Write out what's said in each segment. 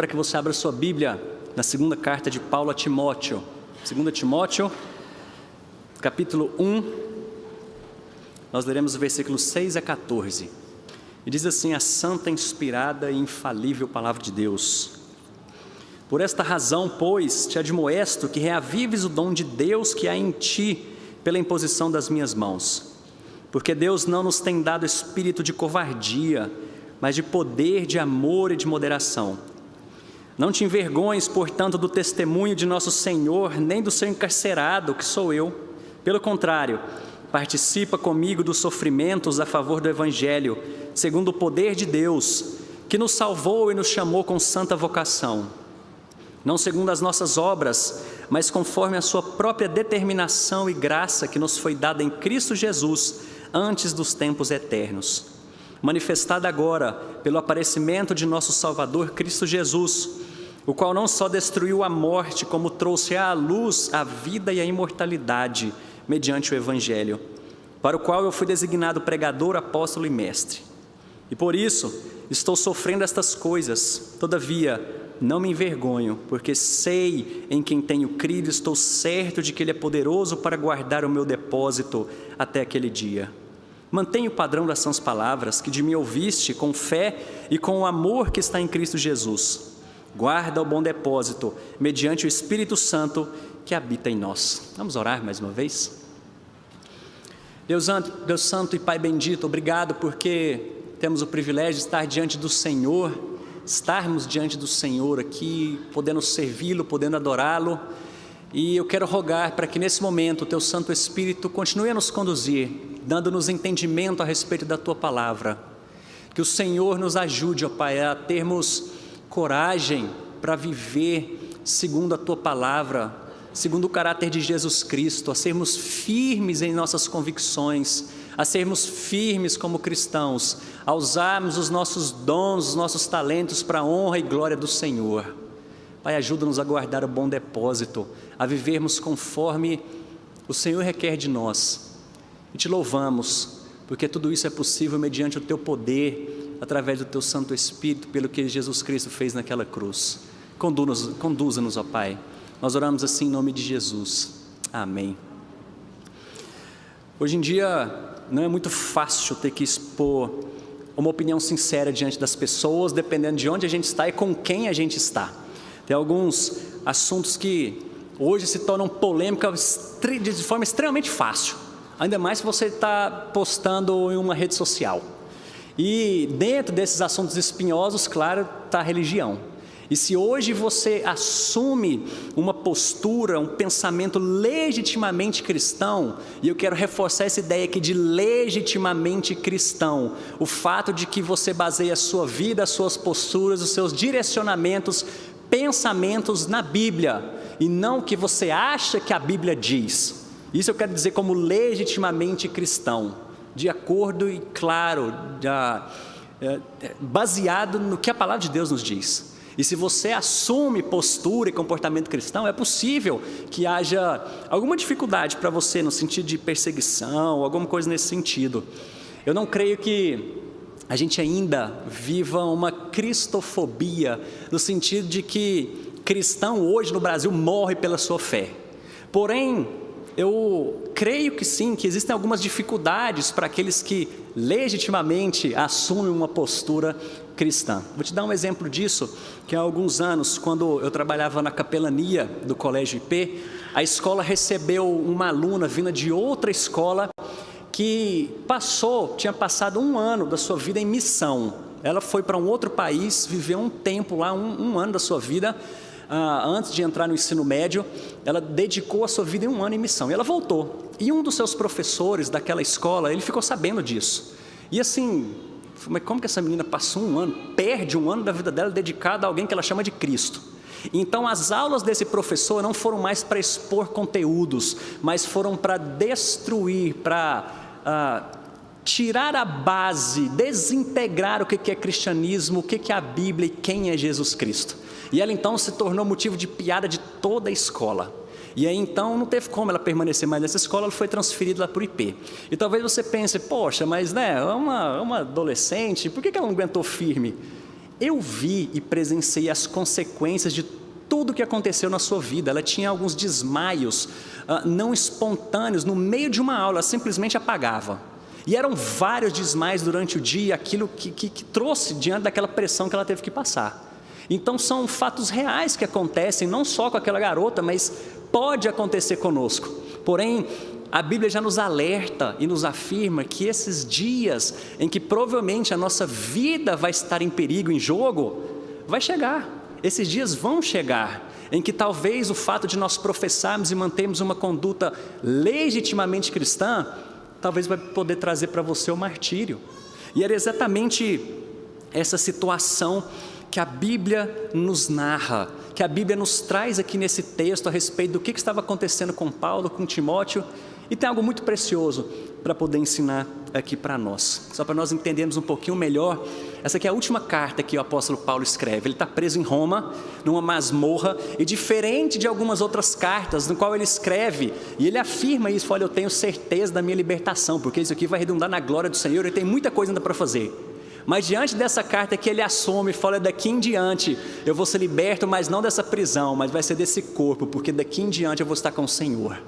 para que você abra sua Bíblia na segunda carta de Paulo a Timóteo. 2 Timóteo, capítulo 1, nós leremos os versículos 6 a 14. E diz assim a santa, inspirada e infalível palavra de Deus: Por esta razão, pois, te admoesto que reavives o dom de Deus que há em ti pela imposição das minhas mãos. Porque Deus não nos tem dado espírito de covardia, mas de poder, de amor e de moderação. Não te envergonhes, portanto, do testemunho de nosso Senhor, nem do seu encarcerado, que sou eu. Pelo contrário, participa comigo dos sofrimentos a favor do Evangelho, segundo o poder de Deus, que nos salvou e nos chamou com santa vocação. Não segundo as nossas obras, mas conforme a sua própria determinação e graça que nos foi dada em Cristo Jesus, antes dos tempos eternos. Manifestada agora pelo aparecimento de nosso Salvador Cristo Jesus, o qual não só destruiu a morte, como trouxe à luz a vida e a imortalidade, mediante o Evangelho, para o qual eu fui designado pregador, apóstolo e mestre. E por isso estou sofrendo estas coisas, todavia não me envergonho, porque sei em quem tenho crido e estou certo de que Ele é poderoso para guardar o meu depósito até aquele dia. Mantenha o padrão das sãs palavras que de mim ouviste com fé e com o amor que está em Cristo Jesus. Guarda o bom depósito, mediante o Espírito Santo que habita em nós. Vamos orar mais uma vez? Deus Santo e Pai bendito, obrigado porque temos o privilégio de estar diante do Senhor, estarmos diante do Senhor aqui, podendo servi-lo, podendo adorá-lo. E eu quero rogar para que nesse momento o Teu Santo Espírito continue a nos conduzir, dando-nos entendimento a respeito da Tua Palavra. Que o Senhor nos ajude, ó Pai, a termos coragem para viver segundo a Tua Palavra, segundo o caráter de Jesus Cristo, a sermos firmes em nossas convicções, a sermos firmes como cristãos, a usarmos os nossos dons, os nossos talentos para a honra e glória do Senhor. Pai, ajuda-nos a guardar o bom depósito, a vivermos conforme o Senhor requer de nós. E te louvamos, porque tudo isso é possível mediante o Teu poder, através do Teu Santo Espírito, pelo que Jesus Cristo fez naquela cruz. Conduza-nos, ó Pai. Nós oramos assim em nome de Jesus. Amém. Hoje em dia não é muito fácil ter que expor uma opinião sincera diante das pessoas, dependendo de onde a gente está e com quem a gente está. Tem alguns assuntos que hoje se tornam polêmicas de forma extremamente fácil, ainda mais se você está postando em uma rede social. E dentro desses assuntos espinhosos, claro, está a religião. E se hoje você assume uma postura, um pensamento legitimamente cristão, e eu quero reforçar essa ideia aqui de legitimamente cristão, o fato de que você baseia a sua vida, as suas posturas, os seus direcionamentos, pensamentos na Bíblia, e não o que você acha que a Bíblia diz. Isso eu quero dizer como legitimamente cristão, de acordo e claro, baseado no que a palavra de Deus nos diz. E se você assume postura e comportamento cristão, é possível que haja alguma dificuldade para você no sentido de perseguição, alguma coisa nesse sentido. Eu não creio que a gente ainda viva uma cristofobia, no sentido de que cristão hoje no Brasil morre pela sua fé. Porém, eu creio que sim, que existem algumas dificuldades para aqueles que legitimamente assumem uma postura cristã. Vou te dar um exemplo disso, que há alguns anos, quando eu trabalhava na capelania do Colégio IP, a escola recebeu uma aluna vinda de outra escola que tinha passado um ano da sua vida em missão. Ela foi para um outro país, viveu um tempo lá, um ano da sua vida, antes de entrar no ensino médio, ela dedicou a sua vida em um ano em missão. E ela voltou. E um dos seus professores daquela escola, ele ficou sabendo disso. E assim, mas como que essa menina passou um ano, perde um ano da vida dela dedicada a alguém que ela chama de Cristo? Então as aulas desse professor não foram mais para expor conteúdos, mas foram para destruir, para tirar a base, desintegrar o que é cristianismo, o que é a Bíblia e quem é Jesus Cristo. E ela então se tornou motivo de piada de toda a escola. E aí então não teve como ela permanecer mais nessa escola, ela foi transferida lá para o IP. E talvez você pense, poxa, mas né, é uma adolescente, por que ela não aguentou firme? eu vi e presenciei as consequências de tudo o que aconteceu na sua vida. Ela tinha alguns desmaios não espontâneos, no meio de uma aula, ela simplesmente apagava. E eram vários desmaios durante o dia, aquilo que trouxe diante daquela pressão que ela teve que passar. Então são fatos reais que acontecem, não só com aquela garota, mas pode acontecer conosco. Porém, a Bíblia já nos alerta e nos afirma que esses dias em que provavelmente a nossa vida vai estar em perigo, em jogo, vai chegar. Esses dias vão chegar, em que talvez o fato de nós professarmos e mantermos uma conduta legitimamente cristã, talvez vai poder trazer para você o martírio. E era exatamente essa situação que a Bíblia nos narra, que a Bíblia nos traz aqui nesse texto a respeito do que estava acontecendo com Paulo, com Timóteo, e tem algo muito precioso para poder ensinar aqui para nós. Só para nós entendermos um pouquinho melhor, essa aqui é a última carta que o apóstolo Paulo escreve. Ele está preso em Roma, numa masmorra, e diferente de algumas outras cartas, no qual ele escreve, e ele afirma isso, olha, eu tenho certeza da minha libertação, porque isso aqui vai redundar na glória do Senhor, e tem muita coisa ainda para fazer. Mas diante dessa carta que ele assume, fala, daqui em diante eu vou ser liberto, mas não dessa prisão, mas vai ser desse corpo, porque daqui em diante eu vou estar com o Senhor.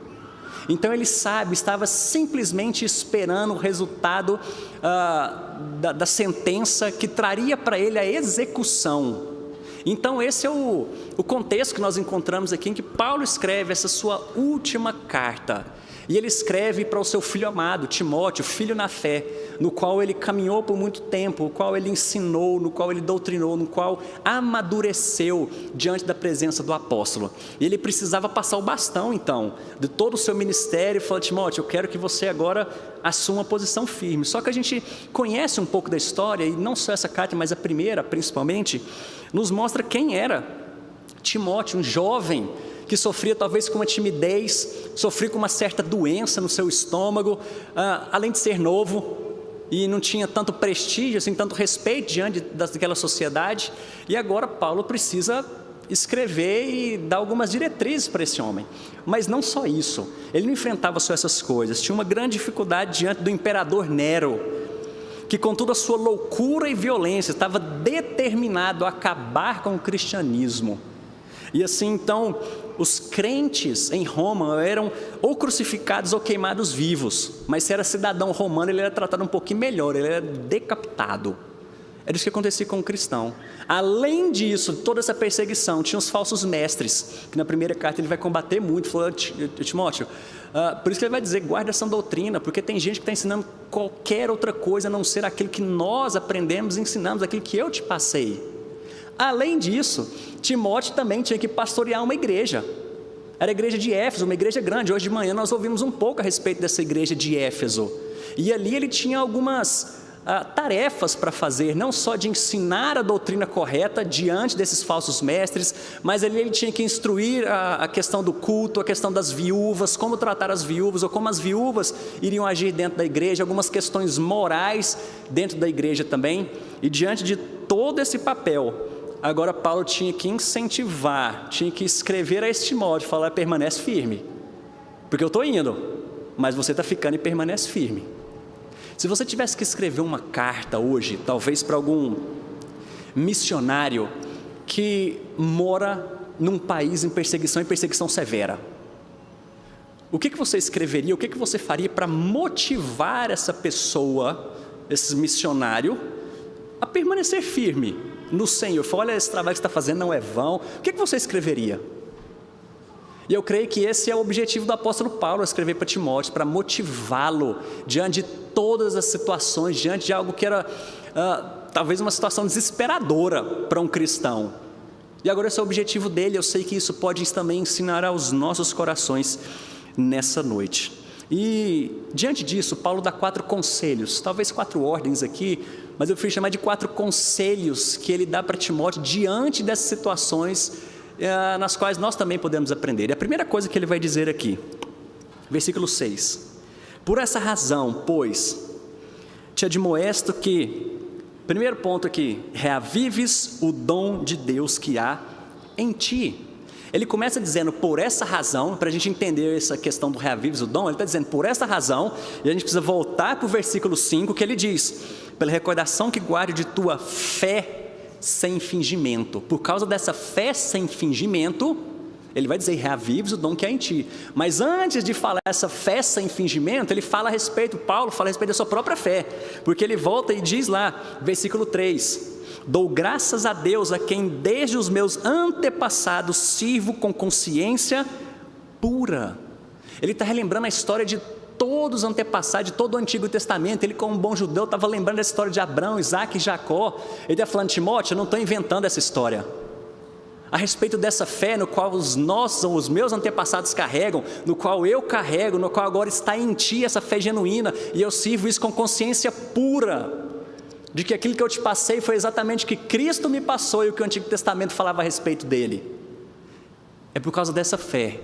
Então ele sabe, estava simplesmente esperando o resultado da sentença que traria para ele a execução. Então esse é o contexto que nós encontramos aqui, em que Paulo escreve essa sua última carta. E ele escreve para o seu filho amado, Timóteo, filho na fé, no qual ele caminhou por muito tempo, no qual ele ensinou, no qual ele doutrinou, no qual amadureceu diante da presença do apóstolo. E ele precisava passar o bastão, então, de todo o seu ministério, e falou, Timóteo, eu quero que você agora assuma uma posição firme. Só que a gente conhece um pouco da história, e não só essa carta, mas a primeira, principalmente, nos mostra quem era Timóteo, um jovem, que sofria talvez com uma timidez, sofria com uma certa doença no seu estômago, além de ser novo, e não tinha tanto prestígio, assim, tanto respeito diante daquela sociedade, e agora Paulo precisa escrever e dar algumas diretrizes para esse homem. Mas não só isso, ele não enfrentava só essas coisas, tinha uma grande dificuldade diante do imperador Nero, que com toda a sua loucura e violência, estava determinado a acabar com o cristianismo. E assim, então, os crentes em Roma eram ou crucificados ou queimados vivos, mas se era cidadão romano, ele era tratado um pouquinho melhor, ele era decapitado. Era isso que acontecia com o cristão. Além disso, toda essa perseguição, tinha os falsos mestres, que na primeira carta ele vai combater muito, falou, Timóteo, por isso que ele vai dizer, guarda essa doutrina, porque tem gente que está ensinando qualquer outra coisa, a não ser aquilo que nós aprendemos e ensinamos, aquilo que eu te passei. Além disso, Timóteo também tinha que pastorear uma igreja. Era a igreja de Éfeso, uma igreja grande. Hoje de manhã nós ouvimos um pouco a respeito dessa igreja de Éfeso. E ali ele tinha algumas tarefas para fazer, não só de ensinar a doutrina correta diante desses falsos mestres, mas ali ele tinha que instruir a questão do culto, a questão das viúvas, como tratar as viúvas, ou como as viúvas iriam agir dentro da igreja, algumas questões morais dentro da igreja também. E diante de todo esse papel, agora Paulo tinha que incentivar, tinha que escrever a este Timóteo, falar, permanece firme, porque eu estou indo, mas você está ficando e permanece firme. Se você tivesse que escrever uma carta hoje, talvez para algum missionário que mora num país em perseguição severa, o que você escreveria, o que você faria para motivar essa pessoa, esse missionário, a permanecer firme no Senhor? Olha, esse trabalho que você está fazendo não é vão. O que você escreveria? E eu creio que esse é o objetivo do apóstolo Paulo, escrever para Timóteo, para motivá-lo diante de todas as situações, diante de algo que era talvez uma situação desesperadora para um cristão. E agora esse é o objetivo dele. Eu sei que isso pode também ensinar aos nossos corações nessa noite. E diante disso, Paulo dá 4 conselhos, talvez 4 ordens aqui, mas eu prefiro chamar de 4 conselhos que ele dá para Timóteo diante dessas situações nas quais nós também podemos aprender. E a primeira coisa que ele vai dizer aqui, versículo 6: por essa razão, pois, te admoesto que, primeiro ponto aqui, reavives o dom de Deus que há em ti. Ele começa dizendo, por essa razão, para a gente entender essa questão do reavives o dom, ele está dizendo, por essa razão, e a gente precisa voltar para o versículo 5, que ele diz, pela recordação que guarde de tua fé sem fingimento. Por causa dessa fé sem fingimento, ele vai dizer, reavives o dom que há em ti. Mas antes de falar essa fé sem fingimento, ele fala a respeito, Paulo fala a respeito da sua própria fé. Porque ele volta e diz lá, versículo 3, dou graças a Deus a quem desde os meus antepassados sirvo com consciência pura. Ele está relembrando a história de todos os antepassados, de todo o Antigo Testamento. Ele, como um bom judeu, estava lembrando da história de Abraão, Isaac e Jacó. Ele está falando, Timóteo, eu não estou inventando essa história. A respeito dessa fé no qual os meus antepassados carregam, no qual eu carrego, no qual agora está em ti essa fé genuína, e eu sirvo isso com consciência pura, de que aquilo que eu te passei foi exatamente o que Cristo me passou e o que o Antigo Testamento falava a respeito dele. É por causa dessa fé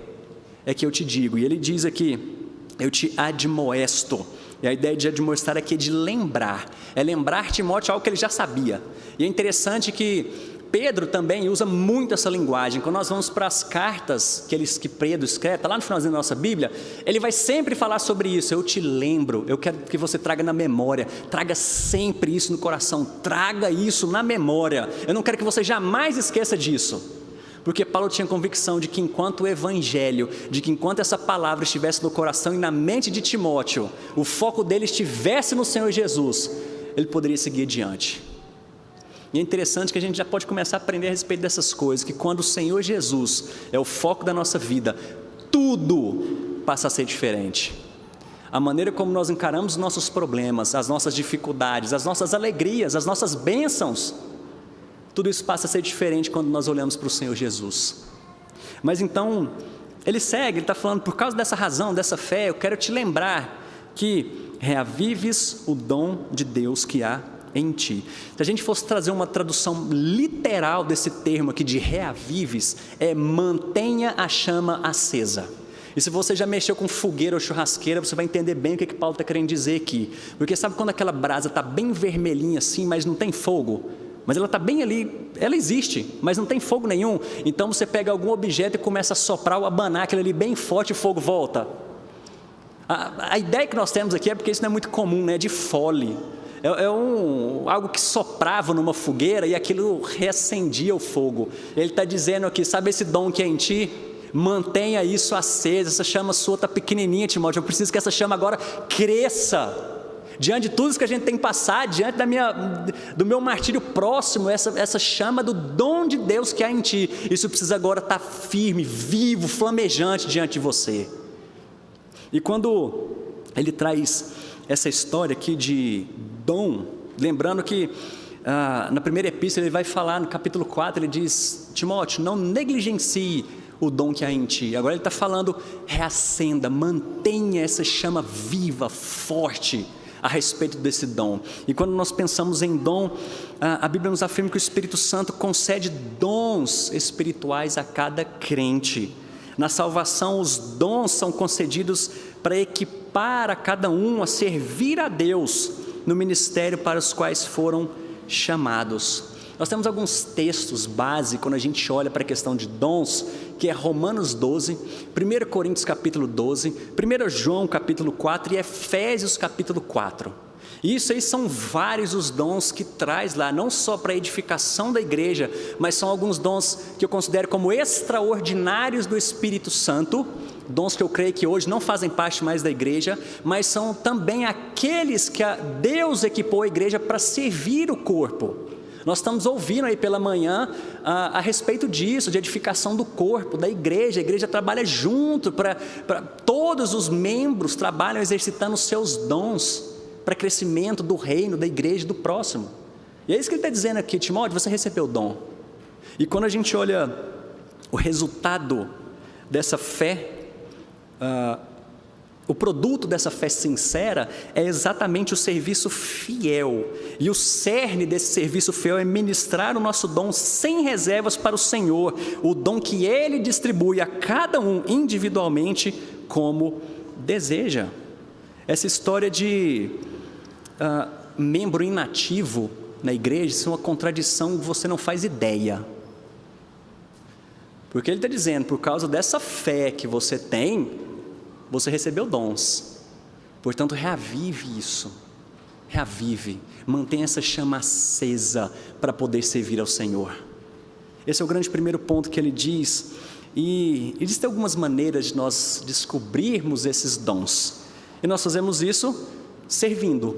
é que eu te digo, e ele diz aqui, eu te admoesto. E a ideia de admoestar aqui é de lembrar, é lembrar Timóteo algo que ele já sabia. E é interessante que Pedro também usa muito essa linguagem. Quando nós vamos para as cartas que Pedro escreve, está lá no finalzinho da nossa Bíblia, ele vai sempre falar sobre isso. Eu te lembro, eu quero que você traga na memória, traga sempre isso no coração, traga isso na memória. Eu não quero que você jamais esqueça disso. Porque Paulo tinha convicção de que enquanto o Evangelho, de que enquanto essa palavra estivesse no coração e na mente de Timóteo, o foco dele estivesse no Senhor Jesus, ele poderia seguir adiante. E é interessante que a gente já pode começar a aprender a respeito dessas coisas, que quando o Senhor Jesus é o foco da nossa vida, tudo passa a ser diferente. A maneira como nós encaramos os nossos problemas, as nossas dificuldades, as nossas alegrias, as nossas bênçãos, tudo isso passa a ser diferente quando nós olhamos para o Senhor Jesus. Mas então, ele segue, ele está falando, por causa dessa razão, dessa fé, eu quero te lembrar que reavives o dom de Deus que há em ti. Se a gente fosse trazer uma tradução literal desse termo aqui de reavives, é mantenha a chama acesa. E se você já mexeu com fogueira ou churrasqueira, você vai entender bem o que Paulo está querendo dizer aqui. Porque sabe quando aquela brasa está bem vermelhinha assim, mas não tem fogo? Mas ela está bem ali, ela existe, mas não tem fogo nenhum. Então você pega algum objeto e começa a soprar ou abanar aquele ali bem forte e o fogo volta. A ideia que nós temos aqui é porque isso não é muito comum, né? De fole. Algo que soprava numa fogueira e aquilo reacendia o fogo. Ele está dizendo aqui, sabe esse dom que é em ti? Mantenha isso aceso, essa chama sua está pequenininha, Timóteo, eu preciso que essa chama agora cresça. Diante de tudo isso que a gente tem passado, diante do meu martírio próximo, essa chama do dom de Deus que há em ti, isso precisa agora estar firme, vivo, flamejante diante de você. E quando ele traz essa história aqui de dom, lembrando que na primeira epístola ele vai falar, no capítulo 4, ele diz, Timóteo, não negligencie o dom que há em ti. Agora ele está falando, reacenda, mantenha essa chama viva, forte, a respeito desse dom. E quando nós pensamos em dom, a Bíblia nos afirma que o Espírito Santo concede dons espirituais a cada crente. Na salvação, os dons são concedidos para equipar a cada um a servir a Deus no ministério para os quais foram chamados. Nós temos alguns textos básicos quando a gente olha para a questão de dons, que é Romanos 12, 1 Coríntios capítulo 12, 1 João capítulo 4 e Efésios capítulo 4. E isso aí são vários os dons que traz lá, não só para a edificação da igreja, mas são alguns dons que eu considero como extraordinários do Espírito Santo, dons que eu creio que hoje não fazem parte mais da igreja, mas são também aqueles que Deus equipou a igreja para servir o corpo. Nós estamos ouvindo aí pela manhã a respeito disso, de edificação do corpo, da igreja. A igreja trabalha junto, para todos os membros trabalham exercitando os seus dons para crescimento do reino, da igreja, do próximo. E é isso que ele está dizendo aqui, Timóteo, você recebeu o dom. E quando a gente olha o resultado dessa fé, o produto dessa fé sincera é exatamente o serviço fiel. E o cerne desse serviço fiel é ministrar o nosso dom sem reservas para o Senhor, o dom que Ele distribui a cada um individualmente como deseja. Essa história de membro inativo na igreja, isso é uma contradição que você não faz ideia. Porque ele está dizendo, por causa dessa fé que você tem, você recebeu dons, portanto reavive isso. reavive, mantenha essa chama acesa para poder servir ao Senhor. Esse é o grande primeiro ponto que ele diz. E existem algumas maneiras de nós descobrirmos esses dons. E nós fazemos isso servindo.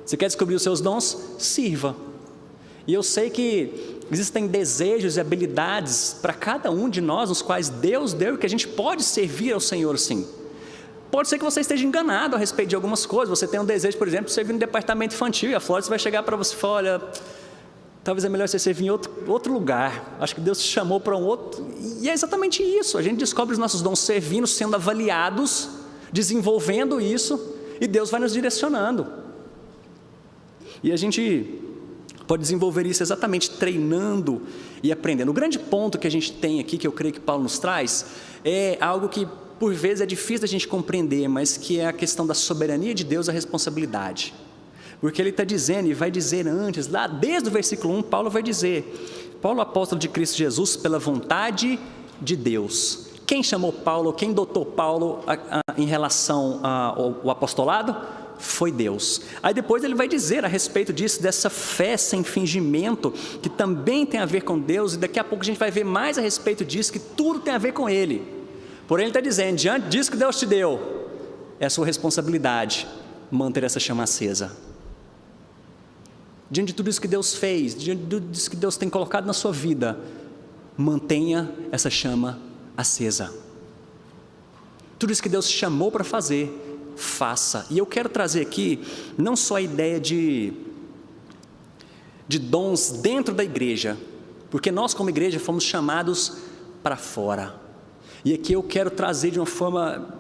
Você quer descobrir os seus dons? Sirva. E eu sei que existem desejos e habilidades para cada um de nós, os quais Deus deu, e que a gente pode servir ao Senhor sim. Pode ser que você esteja enganado a respeito de algumas coisas. Você tem um desejo, por exemplo, de servir no departamento infantil, e a Flórida vai chegar para você e falar: olha, talvez é melhor você servir em outro lugar. Acho que Deus te chamou para um outro. E é exatamente isso. A gente descobre os nossos dons servindo, sendo avaliados, desenvolvendo isso, e Deus vai nos direcionando. E a gente pode desenvolver isso exatamente treinando e aprendendo. O grande ponto que a gente tem aqui, que eu creio que Paulo nos traz, é algo que por vezes é difícil da gente compreender, mas que é a questão da soberania de Deus, a responsabilidade. Porque ele está dizendo, e vai dizer antes, lá desde o versículo 1, Paulo vai dizer: Paulo, apóstolo de Cristo Jesus, pela vontade de Deus. Quem chamou Paulo, quem dotou Paulo em relação ao apostolado? Foi Deus. Aí depois ele vai dizer a respeito disso, dessa fé sem fingimento, que também tem a ver com Deus, e daqui a pouco a gente vai ver mais a respeito disso, que tudo tem a ver com Ele. Porém ele está dizendo, diante disso que Deus te deu, é a sua responsabilidade manter essa chama acesa. Diante de tudo isso que Deus fez, diante de tudo isso que Deus tem colocado na sua vida, mantenha essa chama acesa. Tudo isso que Deus te chamou para fazer, faça. E eu quero trazer aqui não só a ideia de dons dentro da igreja, porque nós como igreja fomos chamados para fora. E aqui eu quero trazer de uma forma,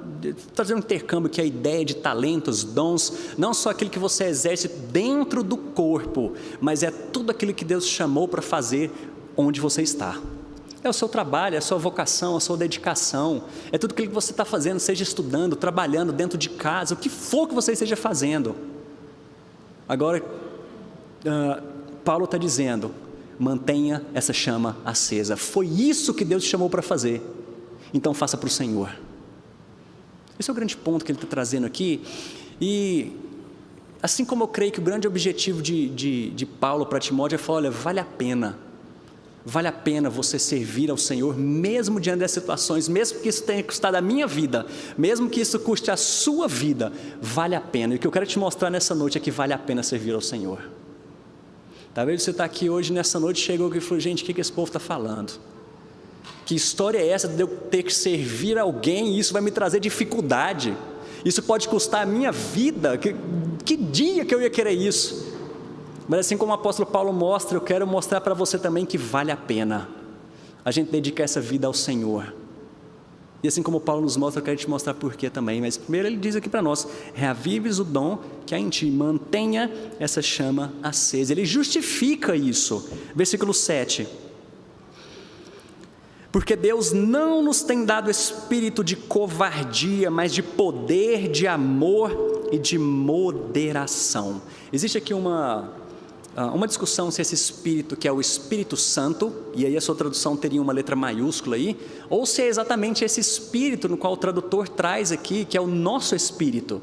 trazer um intercâmbio, que é a ideia de talentos, dons, não só aquilo que você exerce dentro do corpo, mas é tudo aquilo que Deus chamou para fazer onde você está. É o seu trabalho, é a sua vocação, a sua dedicação, é tudo aquilo que você está fazendo, seja estudando, trabalhando, dentro de casa, o que for que você esteja fazendo. Agora, Paulo está dizendo, mantenha essa chama acesa. Foi isso que Deus te chamou para fazer, então faça para o Senhor. Esse é o grande ponto que ele está trazendo aqui. E assim como eu creio que o grande objetivo de Paulo para Timóteo é falar: olha, vale a pena você servir ao Senhor, mesmo diante das situações, mesmo que isso tenha custado a minha vida, mesmo que isso custe a sua vida, vale a pena. E o que eu quero te mostrar nessa noite é que vale a pena servir ao Senhor. Talvez você está aqui hoje, nessa noite, chegou aqui e falou: gente, o que esse povo está falando? Que história é essa de eu ter que servir alguém, e isso vai me trazer dificuldade, isso pode custar a minha vida, que dia que eu ia querer isso? Mas assim como o apóstolo Paulo mostra, eu quero mostrar para você também que vale a pena a gente dedicar essa vida ao Senhor. E assim como Paulo nos mostra, eu quero te mostrar por quê também. Mas primeiro ele diz aqui para nós: reavives o dom que há em ti, mantenha essa chama acesa. Ele justifica isso, versículo 7. Porque Deus não nos tem dado espírito de covardia, mas de poder, de amor e de moderação. Existe aqui uma discussão se esse Espírito, que é o Espírito Santo, e aí a sua tradução teria uma letra maiúscula aí, ou se é exatamente esse Espírito no qual o tradutor traz aqui, que é o nosso Espírito.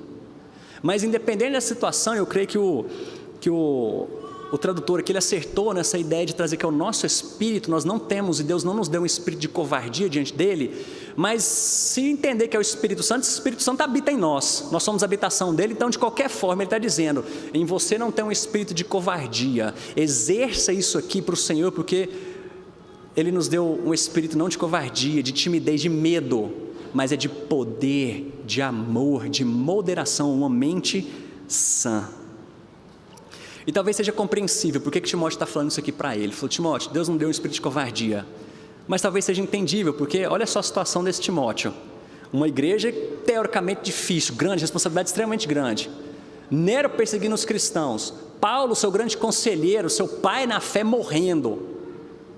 Mas independente da situação, eu creio que o tradutor aqui, ele acertou nessa ideia de trazer que é o nosso Espírito. Nós não temos, e Deus não nos deu um espírito de covardia diante dele, mas se entender que é o Espírito Santo, esse Espírito Santo habita em nós somos a habitação dele. Então de qualquer forma ele está dizendo, em você não tem um espírito de covardia, exerça isso aqui para o Senhor, porque ele nos deu um espírito não de covardia, de timidez, de medo, mas é de poder, de amor, de moderação, uma mente sã. E talvez seja compreensível por que Timóteo está falando isso aqui para ele. Ele falou: Timóteo, Deus não deu um espírito de covardia. Mas talvez seja entendível, porque olha só a situação desse Timóteo. Uma igreja teoricamente difícil, grande, responsabilidade extremamente grande. Nero perseguindo os cristãos. Paulo, seu grande conselheiro, seu pai na fé, morrendo.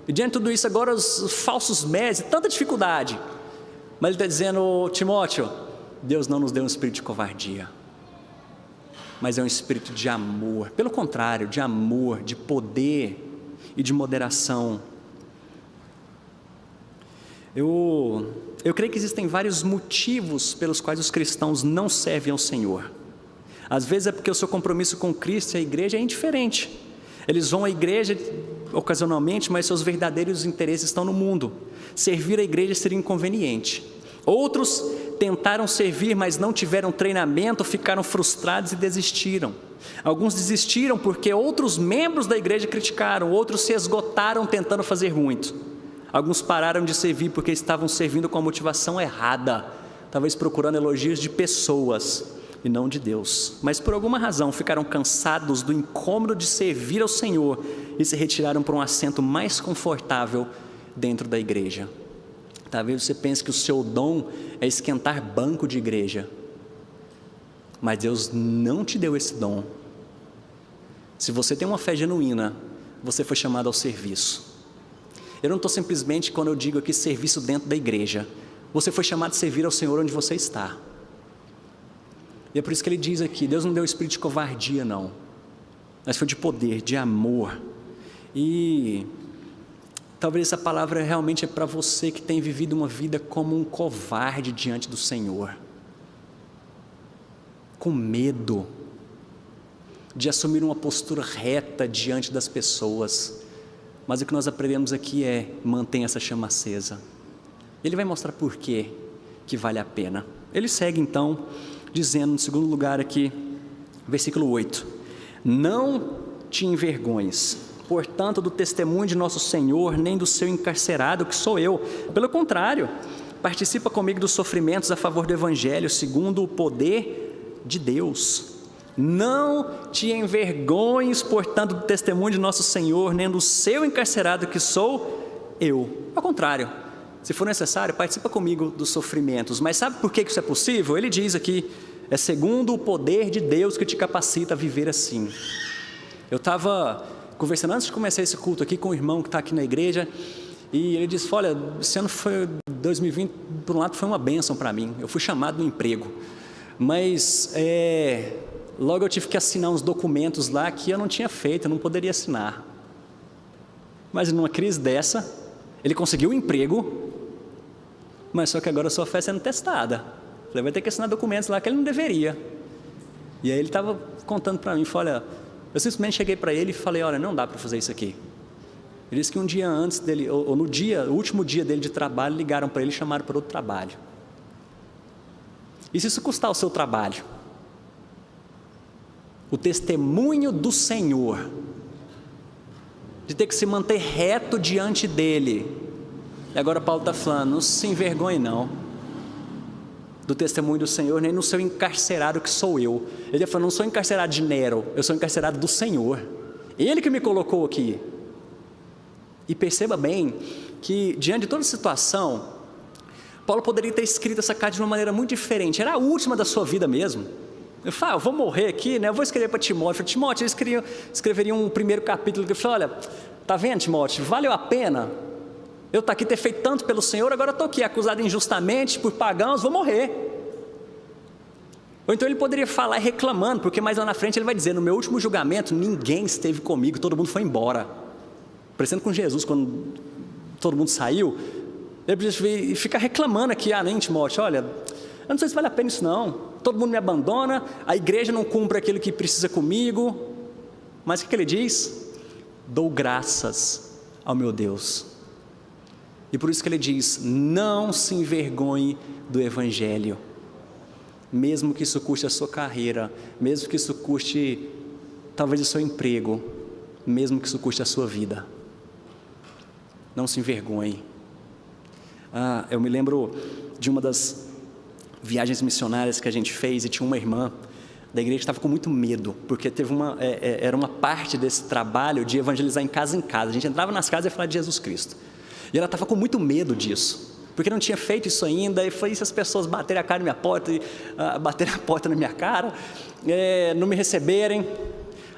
E diante de tudo isso agora os falsos mestres, tanta dificuldade. Mas ele está dizendo: Timóteo, Deus não nos deu um espírito de covardia, mas é um espírito de amor. Pelo contrário, de amor, de poder e de moderação. Eu creio que existem vários motivos pelos quais os cristãos não servem ao Senhor. Às vezes é porque o seu compromisso com Cristo e a igreja é indiferente. Eles vão à igreja ocasionalmente, mas seus verdadeiros interesses estão no mundo. Servir a igreja seria inconveniente. Outros tentaram servir, mas não tiveram treinamento, ficaram frustrados e desistiram. Alguns desistiram porque outros membros da igreja criticaram, outros se esgotaram tentando fazer muito. Alguns pararam de servir porque estavam servindo com a motivação errada, talvez procurando elogios de pessoas e não de Deus. Mas por alguma razão ficaram cansados do incômodo de servir ao Senhor e se retiraram para um assento mais confortável dentro da igreja. Talvez você pense que o seu dom é esquentar banco de igreja, mas Deus não te deu esse dom. Se você tem uma fé genuína, você foi chamado ao serviço. Eu não estou simplesmente, quando eu digo aqui serviço dentro da igreja, você foi chamado a servir ao Senhor onde você está. E é por isso que ele diz aqui, Deus não deu espírito de covardia não, mas foi de poder, de amor. E talvez essa palavra realmente é para você que tem vivido uma vida como um covarde diante do Senhor, com medo de assumir uma postura reta diante das pessoas. Mas o que nós aprendemos aqui é, mantenha essa chama acesa. Ele vai mostrar por quê que vale a pena. Ele segue então, dizendo no segundo lugar aqui, versículo 8, não te envergonhes, portanto, do testemunho de nosso Senhor, nem do seu encarcerado, que sou eu. Pelo contrário, participa comigo dos sofrimentos a favor do Evangelho, segundo o poder de Deus. Não te envergonhes, portanto, do testemunho de nosso Senhor, nem do seu encarcerado, que sou eu. Ao contrário, se for necessário, participa comigo dos sofrimentos. Mas sabe por que isso é possível? Ele diz aqui, é segundo o poder de Deus que te capacita a viver assim. Eu estava conversando antes de começar esse culto aqui com um irmão que está aqui na igreja, e ele disse, olha, esse ano foi 2020, por um lado foi uma bênção para mim, eu fui chamado no emprego, mas logo eu tive que assinar uns documentos lá que eu não tinha feito, eu não poderia assinar. Mas numa crise dessa, ele conseguiu um emprego, mas só que agora a sua fé sendo testada. Ele vai ter que assinar documentos lá que ele não deveria. E aí ele estava contando para mim, falou, olha, eu simplesmente cheguei para ele e falei, olha, não dá para fazer isso aqui. Ele disse que um dia antes dele, ou no último dia dele de trabalho, ligaram para ele e chamaram para outro trabalho. E se isso custar o seu trabalho? O testemunho do Senhor, de ter que se manter reto diante dele. E agora Paulo está falando, não se envergonhe não, do testemunho do Senhor, nem no seu encarcerado que sou eu. Ele falou, não sou encarcerado de Nero, eu sou encarcerado do Senhor. Ele que me colocou aqui. E perceba bem que diante de toda a situação, Paulo poderia ter escrito essa carta de uma maneira muito diferente. Era a última da sua vida mesmo. Eu falei, eu vou morrer aqui, né? Eu vou escrever para Timóteo. Eu falei, Timóteo, eles escreveriam um primeiro capítulo que eu falei, olha, tá vendo, Timóteo, valeu a pena eu estar aqui, ter feito tanto pelo Senhor, agora eu estou aqui acusado injustamente por pagãos, vou morrer. Ou então ele poderia falar reclamando, porque mais lá na frente ele vai dizer, no meu último julgamento, ninguém esteve comigo, todo mundo foi embora. Parecendo com Jesus, quando todo mundo saiu, ele podia ficar reclamando aqui, nem Timóteo, olha, eu não sei se vale a pena isso não, todo mundo me abandona, a igreja não cumpre aquilo que precisa comigo, mas o que ele diz? Dou graças ao meu Deus. E por isso que ele diz, não se envergonhe do Evangelho, mesmo que isso custe a sua carreira, mesmo que isso custe talvez o seu emprego, mesmo que isso custe a sua vida. Não se envergonhe. Eu me lembro de uma das viagens missionárias que a gente fez, e tinha uma irmã da igreja que estava com muito medo, porque era uma parte desse trabalho de evangelizar em casa. A gente entrava nas casas e ia falar de Jesus Cristo. E ela estava com muito medo disso, porque não tinha feito isso ainda, e foi se as pessoas baterem a cara na minha porta, baterem a porta na minha cara, não me receberem.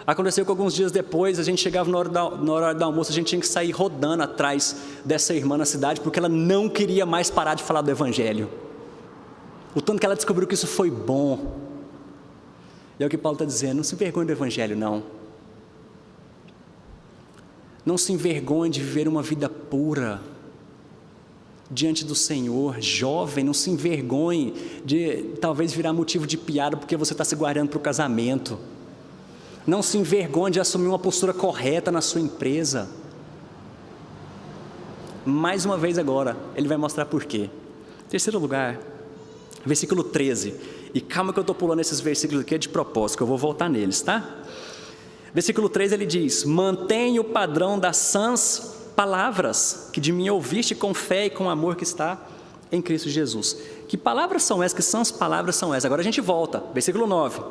Aconteceu que alguns dias depois, a gente chegava na hora do almoço, a gente tinha que sair rodando atrás dessa irmã na cidade, porque ela não queria mais parar de falar do Evangelho. O tanto que ela descobriu que isso foi bom. E é o que Paulo está dizendo, não se envergonhe do Evangelho não. Não se envergonhe de viver uma vida pura. diante do Senhor, jovem, não se envergonhe de talvez virar motivo de piada porque você está se guardando para o casamento. Não se envergonhe de assumir uma postura correta na sua empresa. Mais uma vez agora, ele vai mostrar por quê. Terceiro lugar, versículo 13. E calma que eu estou pulando esses versículos aqui de propósito, que eu vou voltar neles, tá? Versículo 13 ele diz: mantenha o padrão das sãs palavras que de mim ouviste com fé e com amor que está em Cristo Jesus. Que palavras são essas? Que sãs palavras são essas? Agora a gente volta, versículo 9.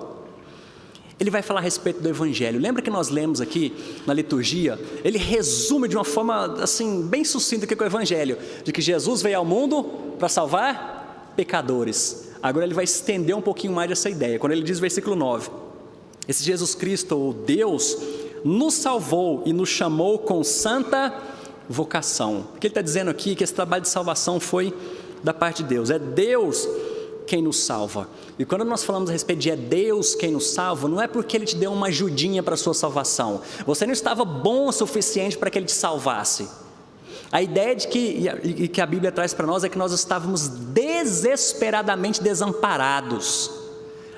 Ele vai falar a respeito do Evangelho. Lembra que nós lemos aqui na liturgia? Ele resume de uma forma assim, bem sucinta o que é o Evangelho. De que Jesus veio ao mundo para salvar pecadores. Agora ele vai estender um pouquinho mais essa ideia. Quando ele diz versículo 9. Esse Jesus Cristo, ou Deus, nos salvou e nos chamou com santa vocação. O que ele está dizendo aqui é que esse trabalho de salvação foi da parte de Deus. É Deus quem nos salva. E quando nós falamos a respeito de é Deus quem nos salva, não é porque Ele te deu uma ajudinha para a sua salvação. Você não estava bom o suficiente para que Ele te salvasse. A ideia de que a Bíblia traz para nós é que nós estávamos desesperadamente desamparados.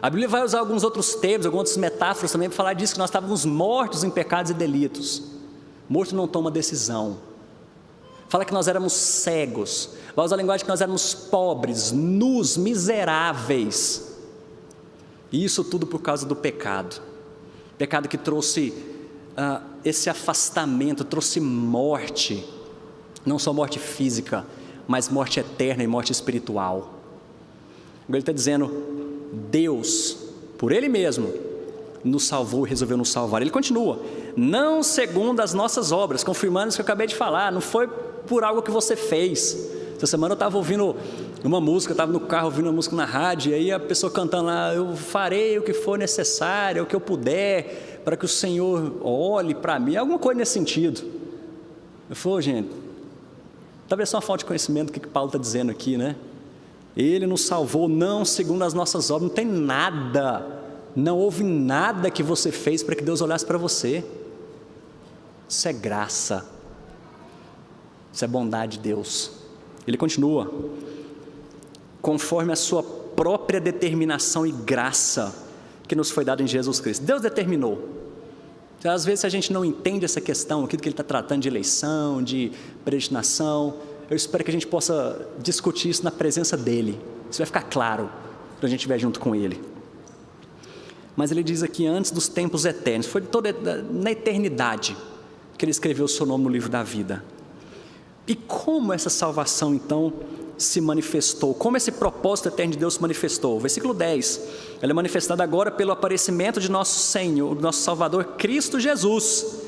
A Bíblia vai usar alguns outros termos, algumas outras metáforas também para falar disso, que nós estávamos mortos em pecados e delitos. Morto não toma decisão. Fala que nós éramos cegos. Vai usar a linguagem que nós éramos pobres, nus, miseráveis. E isso tudo por causa do pecado. Pecado que trouxe esse afastamento, trouxe morte. Não só morte física, mas morte eterna e morte espiritual. Agora ele está dizendo, Deus, por Ele mesmo, nos salvou e resolveu nos salvar. Ele continua, não segundo as nossas obras, confirmando isso que eu acabei de falar, não foi por algo que você fez. Essa semana eu estava ouvindo uma música, eu estava no carro ouvindo uma música na rádio, e aí a pessoa cantando lá, eu farei o que for necessário, o que eu puder, para que o Senhor olhe para mim, alguma coisa nesse sentido. Eu falei, gente, talvez só uma falta de conhecimento do que Paulo está dizendo aqui, né? Ele nos salvou não segundo as nossas obras, não tem nada, não houve nada que você fez para que Deus olhasse para você. Isso é graça, isso é bondade de Deus. Ele continua, conforme a sua própria determinação e graça que nos foi dada em Jesus Cristo. Deus determinou. Às vezes a gente não entende essa questão, aquilo que ele está tratando de eleição, de predestinação, eu espero que a gente possa discutir isso na presença dele. Isso vai ficar claro quando a gente estiver junto com ele. Mas ele diz aqui, antes dos tempos eternos, foi na eternidade que ele escreveu o seu nome no livro da vida. E como essa salvação então se manifestou? Como esse propósito eterno de Deus se manifestou? Versículo 10, ela é manifestada agora pelo aparecimento de nosso Senhor, nosso Salvador Cristo Jesus.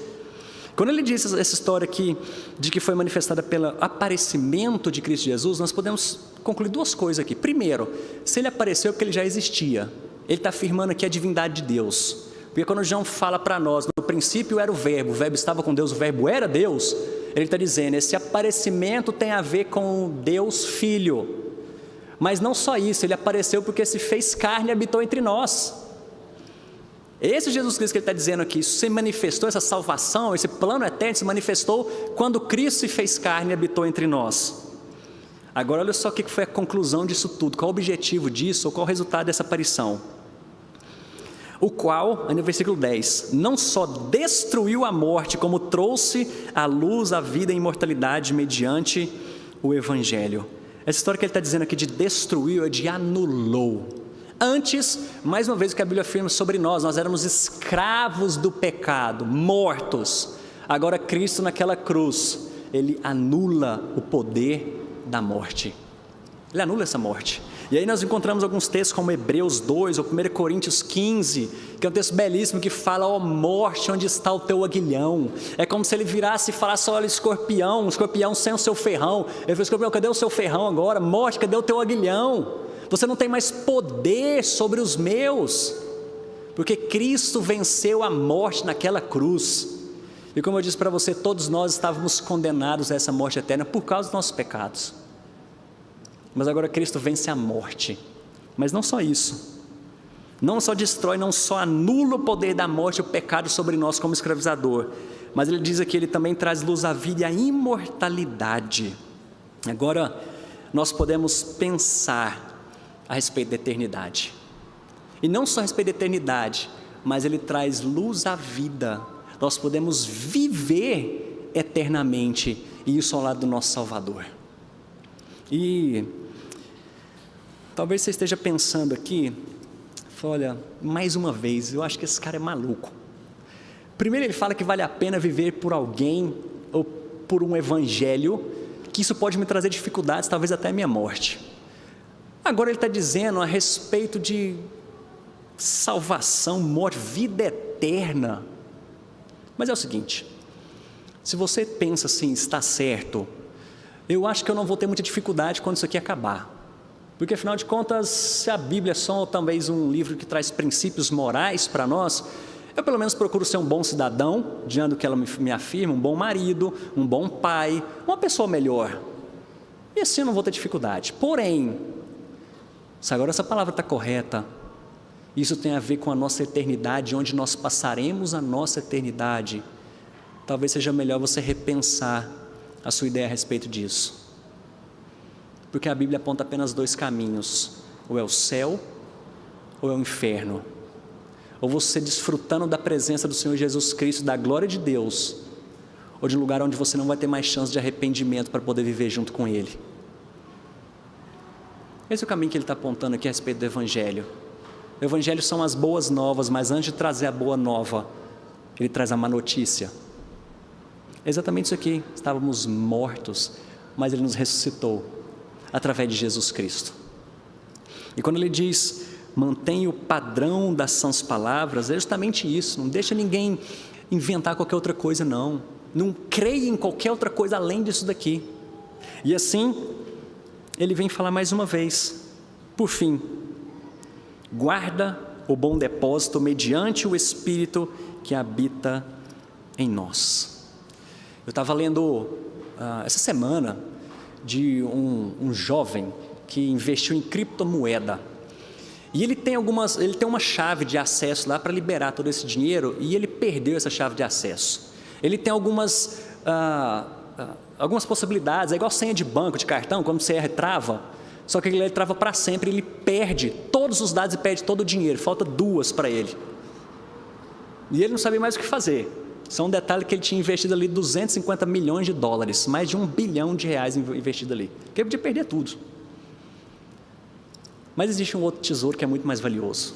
Quando ele diz essa história aqui, de que foi manifestada pelo aparecimento de Cristo Jesus, nós podemos concluir duas coisas aqui. Primeiro, se ele apareceu é porque ele já existia. Ele está afirmando aqui a divindade de Deus. Porque quando João fala para nós, no princípio era o verbo estava com Deus, o verbo era Deus, ele está dizendo, esse aparecimento tem a ver com Deus Filho. Mas não só isso, ele apareceu porque se fez carne e habitou entre nós. Esse Jesus Cristo que ele está dizendo aqui, isso se manifestou, essa salvação, esse plano eterno se manifestou quando Cristo se fez carne e habitou entre nós. Agora olha só o que foi a conclusão disso tudo, qual o objetivo disso, ou qual o resultado dessa aparição. O qual, no versículo 10, não só destruiu a morte, como trouxe à luz a vida e a imortalidade mediante o Evangelho. Essa história que ele está dizendo aqui de destruiu é de anulou. Antes, mais uma vez o que a Bíblia afirma sobre nós éramos escravos do pecado, mortos. Agora Cristo naquela cruz, Ele anula o poder da morte. Ele anula essa morte. E aí nós encontramos alguns textos como Hebreus 2 ou 1 Coríntios 15, que é um texto belíssimo que fala, ó morte, onde está o teu aguilhão? É como se ele virasse e falasse, olha escorpião sem o seu ferrão. Ele falou, escorpião, cadê o seu ferrão agora? Morte, cadê o teu aguilhão? Você não tem mais poder sobre os meus, porque Cristo venceu a morte naquela cruz. E como eu disse para você, todos nós estávamos condenados a essa morte eterna por causa dos nossos pecados. Mas agora Cristo vence a morte. Mas não só isso. Não só destrói, não só anula o poder da morte, o pecado sobre nós como escravizador. Mas ele diz aqui, ele também traz luz à vida e à imortalidade. Agora, nós podemos pensar a respeito da eternidade. E não só a respeito da eternidade, mas ele traz luz à vida. Nós podemos viver eternamente, e isso ao lado do nosso Salvador. E talvez você esteja pensando aqui, olha, mais uma vez, eu acho que esse cara é maluco. Primeiro ele fala que vale a pena viver por alguém, ou por um evangelho, que isso pode me trazer dificuldades, talvez até a minha morte. Agora ele está dizendo a respeito de salvação, morte, vida eterna. Mas é o seguinte, se você pensa assim, está certo, eu acho que eu não vou ter muita dificuldade quando isso aqui acabar. Porque afinal de contas, se a Bíblia é só talvez um livro que traz princípios morais para nós, eu pelo menos procuro ser um bom cidadão, diante do que ela me afirma, um bom marido, um bom pai, uma pessoa melhor. E assim eu não vou ter dificuldade. Porém, se agora essa palavra está correta, isso tem a ver com a nossa eternidade, onde nós passaremos a nossa eternidade, talvez seja melhor você repensar a sua ideia a respeito disso. Porque a Bíblia aponta apenas dois caminhos, ou é o céu, ou é o inferno. Ou você desfrutando da presença do Senhor Jesus Cristo, da glória de Deus, ou de um lugar onde você não vai ter mais chance de arrependimento para poder viver junto com Ele. Esse é o caminho que ele está apontando aqui a respeito do Evangelho. O Evangelho são as boas novas, mas antes de trazer a boa nova, ele traz a má notícia. É exatamente isso aqui, estávamos mortos, mas ele nos ressuscitou, através de Jesus Cristo. E quando ele diz, mantenha o padrão das sãs palavras, é justamente isso, não deixa ninguém inventar qualquer outra coisa não creia em qualquer outra coisa além disso daqui. E assim, ele vem falar mais uma vez, por fim, guarda o bom depósito mediante o Espírito que habita em nós. Eu estava lendo essa semana de um jovem que investiu em criptomoeda. E ele tem uma chave de acesso lá para liberar todo esse dinheiro, e ele perdeu essa chave de acesso. Ele tem algumas possibilidades, é igual senha de banco, de cartão, quando você trava, só que ele trava para sempre, ele perde todos os dados e perde todo o dinheiro, falta 2 para ele. E ele não sabia mais o que fazer. Só um detalhe que ele tinha investido ali $250 milhões, mais de R$1 bilhão investido ali, que ele podia perder tudo. Mas existe um outro tesouro que é muito mais valioso.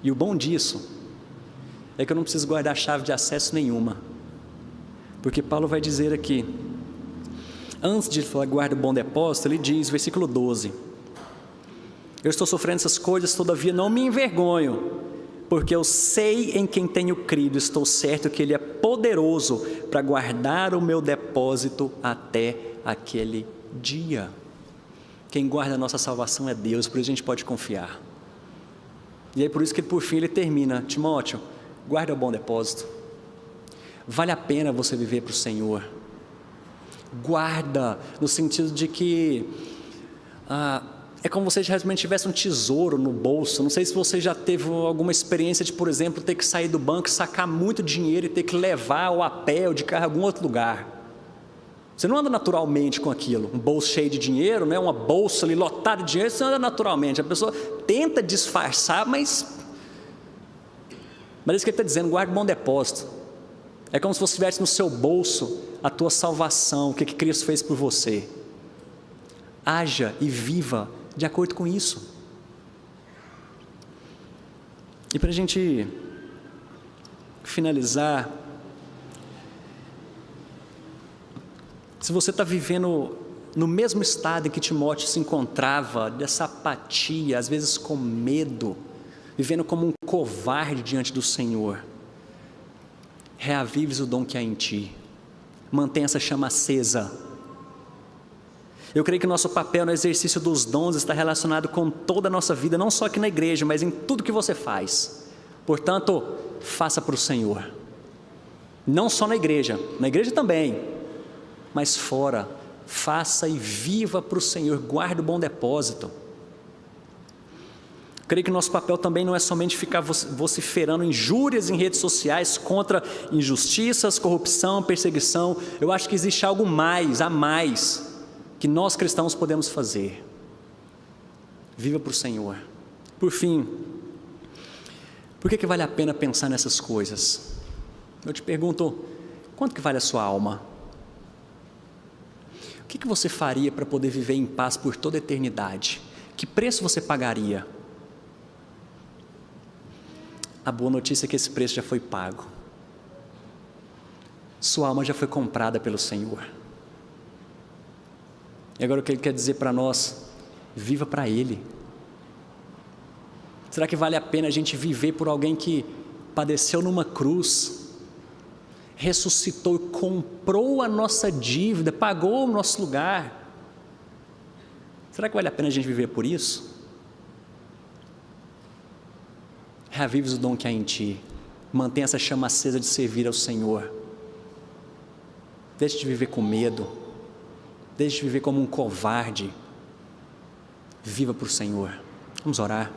E o bom disso é que eu não preciso guardar chave de acesso nenhuma. Porque Paulo vai dizer aqui, antes de falar guarda o bom depósito, ele diz, versículo 12, eu estou sofrendo essas coisas, todavia não me envergonho, porque eu sei em quem tenho crido, estou certo que Ele é poderoso para guardar o meu depósito até aquele dia. Quem guarda a nossa salvação é Deus, por isso a gente pode confiar. E aí por isso que por fim ele termina, Timóteo, guarda o bom depósito. Vale a pena você viver para o Senhor. Guarda, no sentido de que é como se você realmente tivesse um tesouro no bolso. Não sei se você já teve alguma experiência de, por exemplo, ter que sair do banco, sacar muito dinheiro e ter que levar ou a pé ou de carro a algum outro lugar. Você não anda naturalmente com aquilo, um bolso cheio de dinheiro, né? Uma bolsa ali lotada de dinheiro, você anda naturalmente. A pessoa tenta disfarçar, mas é isso que ele está dizendo, guarda um bom depósito. É como se você tivesse no seu bolso a tua salvação, o que Cristo fez por você. Haja e viva de acordo com isso. E para a gente finalizar, se você está vivendo no mesmo estado em que Timóteo se encontrava, dessa apatia, às vezes com medo, vivendo como um covarde diante do Senhor, reavives o dom que há em ti, mantenha essa chama acesa. Eu creio que nosso papel no exercício dos dons está relacionado com toda a nossa vida, não só aqui na igreja, mas em tudo que você faz. Portanto, faça para o Senhor. Não só na igreja também, mas fora. Faça e viva para o Senhor, guarde o bom depósito. Creio que nosso papel também não é somente ficar vociferando injúrias em redes sociais contra injustiças, corrupção, perseguição. Eu acho que existe algo a mais, que nós cristãos podemos fazer. Viva para o Senhor. Por fim, por que vale a pena pensar nessas coisas? Eu te pergunto, quanto que vale a sua alma? O que você faria para poder viver em paz por toda a eternidade? Que preço você pagaria? A boa notícia é que esse preço já foi pago. Sua alma já foi comprada pelo Senhor. E agora o que Ele quer dizer para nós? Viva para Ele. Será que vale a pena a gente viver por alguém que padeceu numa cruz, ressuscitou e comprou a nossa dívida, pagou o nosso lugar? Será que vale a pena a gente viver por isso? Reavives o dom que há em ti. Mantenha essa chama acesa de servir ao Senhor. Deixe de viver com medo. Deixe de viver como um covarde. Viva para o Senhor. Vamos orar.